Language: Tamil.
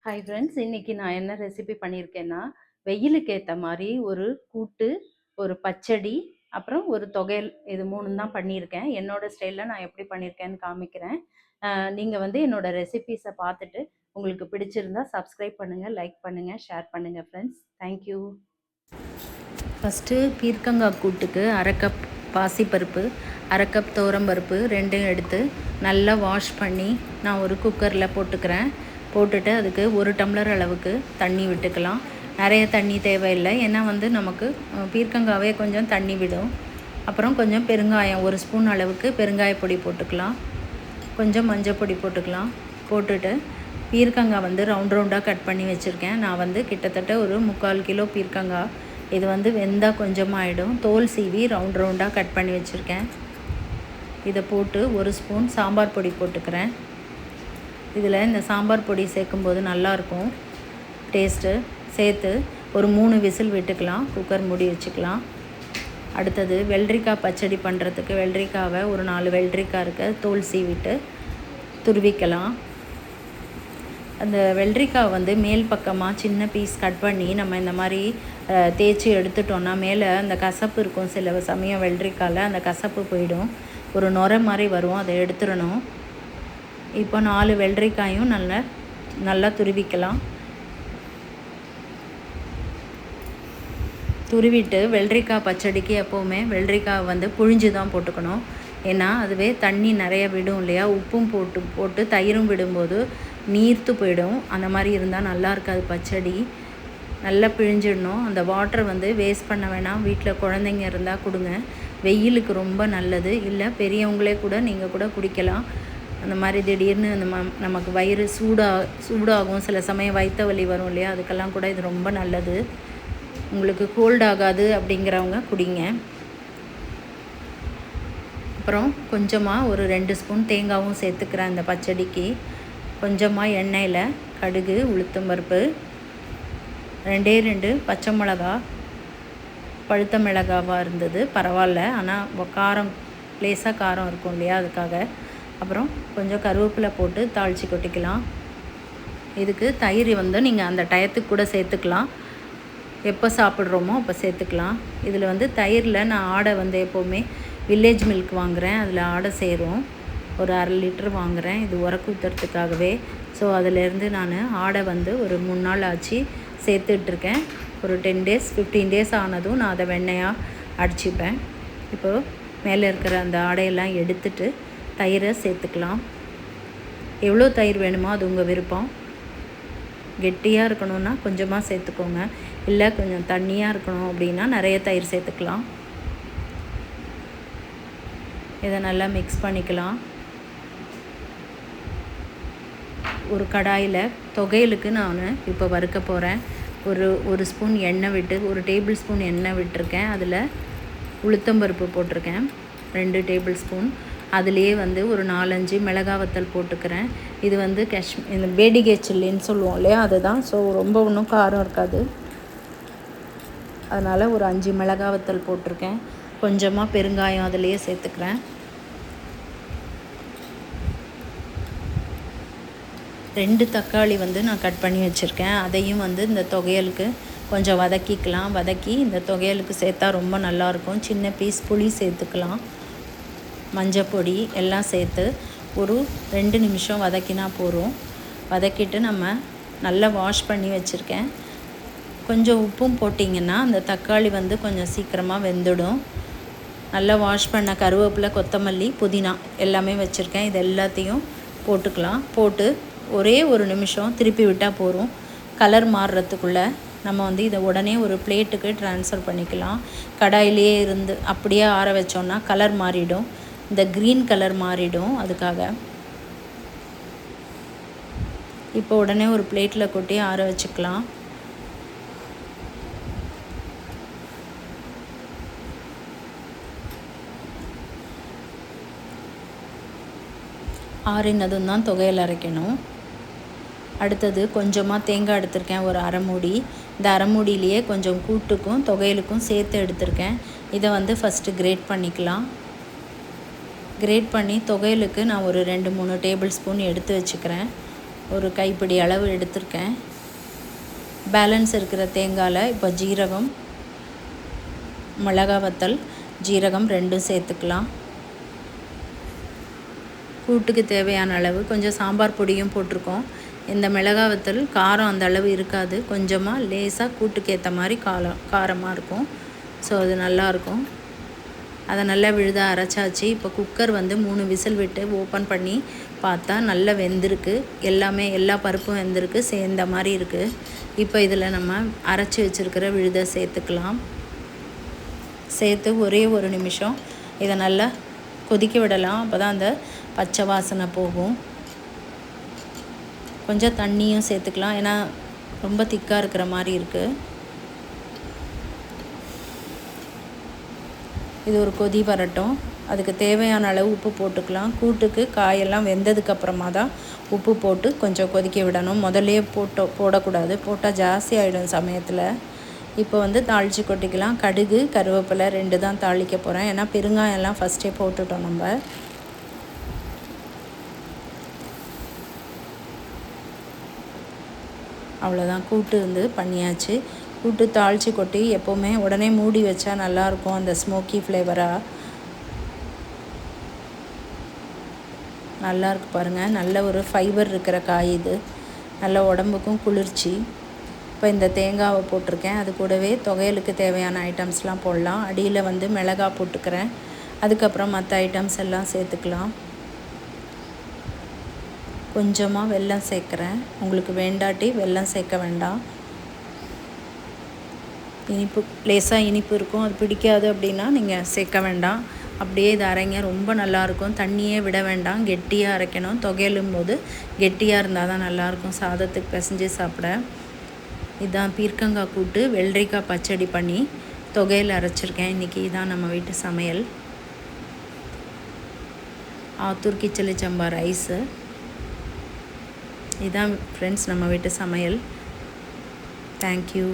ஹாய் ஃப்ரெண்ட்ஸ், இன்னைக்கு நான் என்ன ரெசிபி பண்ணியிருக்கேன்னா, வெயிலுக்கு ஏத்த மாரி ஒரு கூட்டு, ஒரு பச்சடி, அப்புறம் ஒரு தொகையல். இது 3ம் தான் பண்ணியிருக்கேன். என்னோட ஸ்டைல்ல நான் எப்படி பண்ணியிருக்கேன்னு காமிக்கிறேன். நீங்க வந்து என்னோட ரெசிபீஸ பார்த்துட்டு, உங்களுக்கு பிடிச்சிருந்தா சப்ஸ்கிரைப் பண்ணுங்க, லைக் பண்ணுங்க, ஷேர் பண்ணுங்க ஃப்ரெண்ட்ஸ். Thank you. ஃபஸ்ட்டு பீர்க்கங்காய் கூட்டுக்கு 1/2 கப் பாசிப்பருப்பு, 1/2 கப் துவரம்பருப்பு 2யும் எடுத்து நல்லா வாஷ் பண்ணி நான் ஒரு குக்கரில் போட்டுக்கிறேன். போட்டுட்டு அதுக்கு 1 டம்ளர் அளவுக்கு தண்ணி விட்டுக்கலாம். நிறைய தண்ணி தேவையில்லை, ஏன்னா வந்து நமக்கு பீர்க்கங்காவே கொஞ்சம் தண்ணி விடும். அப்புறம் கொஞ்சம் பெருங்காயம், 1 ஸ்பூன் அளவுக்கு பெருங்காய பொடி போட்டுக்கலாம். கொஞ்சம் மஞ்சள் பொடி போட்டுக்கலாம். போட்டுட்டு பீர்க்கங்காய் வந்து ரவுண்டாக கட் பண்ணி வச்சுருக்கேன். நான் வந்து கிட்டத்தட்ட ஒரு 3/4 கிலோ பீர்க்கங்காய். இது வந்து வெந்தால் கொஞ்சமாகிடும். தோல் சீவி ரவுண்டாக கட் பண்ணி வச்சுருக்கேன். இதை போட்டு 1 ஸ்பூன் சாம்பார் பொடி போட்டுக்கிறேன். இதில் இந்த சாம்பார் பொடி சேர்க்கும்போது நல்லாயிருக்கும் டேஸ்ட்டு. சேர்த்து ஒரு 3 விசில் விட்டுக்கலாம். குக்கர் மூடி வச்சுக்கலாம். அடுத்தது வெள்ளரிக்காய் பச்சடி பண்ணுறதுக்கு வெள்ளரிக்காவை ஒரு 4 வெள்ளரிக்காய் இருக்க தோல் சீவிட்டு துருவிக்கலாம். அந்த வெள்ளரிக்காய் வந்து மேல் பக்கமாக சின்ன பீஸ் கட் பண்ணி நம்ம இந்த மாதிரி தேய்ச்சி எடுத்துட்டோன்னா மேலே அந்த கசப்பு இருக்கும். சில சமயம் வெள்ளரிக்காயில் அந்த கசப்பு போயிடும். ஒரு நுரை மாதிரி வரும், அதை எடுத்துடணும். இப்போ 4 வெள்ளரிக்காயும் நல்லா துருவிக்கலாம். துருவிட்டு வெள்ளரிக்காய் பச்சடிக்கு எப்போவுமே வெள்ளரிக்காய் வந்து புழிஞ்சு தான் போட்டுக்கணும். ஏன்னா அதுவே தண்ணி நிறைய விடும் இல்லையா. உப்பும் போட்டு தயிரும் விடும்போது நீர்த்து போயிடும். அந்த மாதிரி இருந்தால் நல்லா இருக்காது பச்சடி. நல்லா பிழிஞ்சிடணும். அந்த வாட்டரை வந்து வேஸ்ட் பண்ண வேணாம். வீட்டில் குழந்தைங்க இருந்தால் கொடுங்க, வெயிலுக்கு ரொம்ப நல்லது. இல்லை பெரியவங்களே கூட நீங்கள் கூட குடிக்கலாம். அந்த மாதிரி திடீர்னு நமக்கு வயிறு சூடாகும், சில சமயம் வயிற்று வலி வரும் இல்லையா, அதுக்கெல்லாம் கூட இது ரொம்ப நல்லது. உங்களுக்கு கோல்ட் ஆகாது அப்படிங்கிறவங்க குடிங்க. அப்புறம் கொஞ்சமாக ஒரு 2 ஸ்பூன் தேங்காயும் சேர்த்துக்கிறேன் அந்த பச்சடிக்கு. கொஞ்சமாக எண்ணெயில் கடுகு, உளுத்தம்பருப்பு, 2 பச்சை மிளகா, பழுத்த மிளகாவாக இருந்தது பரவாயில்ல, ஆனால் காரம் லேசாக காரம் இருக்கும் இல்லையா, அதுக்காக. அப்புறம் கொஞ்சம் கருவேப்பிலை போட்டு தாளித்து கொட்டிக்கலாம். இதுக்கு தயிர் வந்து நீங்கள் அந்த டயத்துக்கு கூட சேர்த்துக்கலாம். எப்போ சாப்பிட்றோமோ அப்போ சேர்த்துக்கலாம். இதில் வந்து தயிரில் நான் ஆடை வந்து எப்போவுமே வில்லேஜ் மில்க் வாங்குகிறேன். அதில் ஆடை சேரும். ஒரு 1/2 லிட்டர் வாங்குகிறேன். இது உரக்கு ஊற்றுறதுக்காகவே. ஸோ அதிலேருந்து நான் ஆடை வந்து ஒரு 3 நாள் ஆச்சு சேர்த்துட்ருக்கேன். ஒரு 10 டேஸ் 15 டேஸ் ஆனதும் நான் அதை வெண்ணெயாக அடிச்சுப்பேன். இப்போது மேலே இருக்கிற அந்த ஆடையெல்லாம் எடுத்துட்டு தயிரை சேர்த்துக்கலாம். எவ்வளோ தயிர் வேணுமோ அது உங்கள் விருப்பம். கெட்டியாக இருக்கணும்னா கொஞ்சமாக சேர்த்துக்கோங்க, இல்லை கொஞ்சம் தண்ணியாக இருக்கணும் அப்படின்னா நிறைய தயிர் சேர்த்துக்கலாம். இதை நல்லா மிக்ஸ் பண்ணிக்கலாம். ஒரு கடாயில் தொகையலுக்கு நான் இப்போ வறுக்க போகிறேன். ஒரு ஸ்பூன் எண்ணெய் விட்டு, 1 டேபிள் ஸ்பூன் எண்ணெய் விட்டுருக்கேன். அதில் உளுத்தம்பருப்பு போட்டிருக்கேன் 2 டேபிள் ஸ்பூன். அதுலேயே வந்து ஒரு 4-5 மிளகாய் வத்தல் போட்டுக்கிறேன். இது வந்து இந்த பேடிகே சில்லின்னு சொல்லுவோம் இல்லையா, அதுதான். ஸோ ரொம்ப ஒன்றும் காரம் இருக்காது. அதனால் ஒரு 5 மிளகாய் வத்தல் போட்டிருக்கேன். கொஞ்சமாக பெருங்காயம் அதிலேயே சேர்த்துக்கிறேன். 2 தக்காளி வந்து நான் கட் பண்ணி வச்சுருக்கேன். அதையும் வந்து இந்த தொகையலுக்கு கொஞ்சம் வதக்கி இந்த தொகையலுக்கு சேர்த்தா ரொம்ப நல்லாயிருக்கும். சின்ன பீஸ் புளி சேர்த்துக்கலாம். மஞ்சள் பொடி எல்லாம் சேர்த்து ஒரு 2 நிமிஷம் வதக்கினா போதும். வதக்கிட்டு நம்ம நல்லா வாஷ் பண்ணி வச்சுருக்கேன். கொஞ்சம் உப்பும் போட்டிங்கன்னா அந்த தக்காளி வந்து கொஞ்சம் சீக்கிரமாக வெந்துடும். நல்லா வாஷ் பண்ண கருவேப்பிலை, கொத்தமல்லி, புதினா எல்லாமே வச்சுருக்கேன். இது எல்லாத்தையும் போட்டுக்கலாம். போட்டு ஒரே 1 நிமிஷம் திருப்பி விட்டால் போதும். கலர் மாறுறதுக்குள்ளே நம்ம வந்து இதை உடனே ஒரு பிளேட்டுக்கு ட்ரான்ஸ்ஃபர் பண்ணிக்கலாம். கடாயிலே இருந்து அப்படியே ஆற வச்சோன்னா கலர் மாறிடும், இந்த க்ரீன் கலர் மாறிடும். அதுக்காக இப்போ உடனே ஒரு பிளேட்டில் கொட்டி ஆற வச்சுக்கலாம். ஆறினதும் தான் தொகையில் அரைக்கணும். அடுத்தது கொஞ்சமாக தேங்காய் எடுத்திருக்கேன், ஒரு 1/2 மூடி. இந்த 1/2 மூடியிலேயே கொஞ்சம் கூட்டுக்கும் தொகையலுக்கும் சேர்த்து எடுத்திருக்கேன். இதை வந்து ஃபஸ்ட்டு கிரேட் பண்ணிக்கலாம். கிரேட் பண்ணி தொகையலுக்கு நான் ஒரு 2-3 டேபிள் ஸ்பூன் எடுத்து வச்சுக்கிறேன். ஒரு கைப்பிடி அளவு எடுத்திருக்கேன். பேலன்ஸ் இருக்கிற தேங்காயில் இப்போ ஜீரகம், மிளகா வத்தல், ஜீரகம் ரெண்டும் சேர்த்துக்கலாம். கூட்டுக்கு தேவையான அளவு கொஞ்சம் சாம்பார் பொடியும் போட்டிருக்கோம். இந்த மிளகா வத்தல் காரம் அந்த அளவு இருக்காது, கொஞ்சமாக லேசாக கூட்டுக்கு ஏற்ற மாதிரி காரமாக இருக்கும். ஸோ அது நல்லாயிருக்கும். அதை நல்லா விழுதாக அரைச்சாச்சு. இப்போ குக்கர் வந்து 3 விசில் விட்டு ஓப்பன் பண்ணி பார்த்தா நல்லா வெந்திருக்கு. எல்லா பருப்பும் வெந்திருக்கு, சேர்ந்த மாதிரி இருக்குது. இப்போ இதில் நம்ம அரைச்சி வச்சுருக்கிற விழுதை சேர்த்துக்கலாம். சேர்த்து ஒரே ஒரு நிமிஷம் இதை நல்லா கொதிக்க விடலாம். அப்போ தான் அந்த பச்சை வாசனை போகும். கொஞ்சம் தண்ணியும் சேர்த்துக்கலாம், ஏன்னா ரொம்ப திக்காக இருக்கிற மாதிரி இருக்குது. இது ஒரு கொதி வரட்டும். அதுக்கு தேவையான அளவு உப்பு போட்டுக்கலாம். கூட்டுக்கு காயெல்லாம் வெந்ததுக்கப்புறமா தான் உப்பு போட்டு கொஞ்சம் கொதிக்க விடணும். முதல்லையே போடக்கூடாது, போட்டால் ஜாஸ்தி ஆகிடும் சமயத்தில். இப்போ வந்து தாளித்து கொட்டிக்கலாம். கடுகு, கருவேப்பிலை 2 தான் தாளிக்க போகிறேன், ஏன்னா பெருங்காயம்லாம் ஃபஸ்ட்டே போட்டுட்டோம் நம்ம. அவ்வளோதான், கூட்டு வந்து பண்ணியாச்சு. கூட்டு தாளித்து கொட்டி எப்போவுமே உடனே மூடி வச்சா நல்லாயிருக்கும், அந்த ஸ்மோக்கி ஃப்ளேவராக நல்லாயிருக்கு பாருங்கள். நல்ல ஒரு ஃபைபர் இருக்கிற காய் இது, நல்ல உடம்புக்கும் குளிர்ச்சி. இப்போ இந்த தேங்காவை போட்டிருக்கேன். அது கூடவே துவையலுக்கு தேவையான ஐட்டம்ஸ்லாம் போடலாம். அடியில் வந்து மிளகாய் போட்டுக்கிறேன். அதுக்கப்புறம் மற்ற ஐட்டம்ஸ் எல்லாம் சேர்த்துக்கலாம். கொஞ்சமாக வெல்லம் சேர்க்குறேன். உங்களுக்கு வேண்டாட்டி வெல்லம் சேர்க்க வேண்டாம். இனிப்பு லேசாக இனிப்பு இருக்கும், அது பிடிக்காது அப்படின்னா நீங்கள் சேர்க்க வேண்டாம். அப்படியே இதை அரைங்க, ரொம்ப நல்லாயிருக்கும். தண்ணியே விட வேண்டாம், கெட்டியாக அரைக்கணும். துவையலும் போது கெட்டியாக இருந்தால் தான் நல்லாயிருக்கும் சாதத்துக்கு பிசைஞ்சு சாப்பிட. இதுதான் பீர்க்கங்காய் கூட்டு, வெள்ளரிக்காய் பச்சடி பண்ணி துவையல் அரைச்சிருக்கேன். இன்றைக்கி இதான் நம்ம வீட்டு சமையல். ஆத்தூர் கிச்சலி சம்பா ரைஸு. இதான் ஃப்ரெண்ட்ஸ் நம்ம வீட்டு சமையல். தேங்க்யூ.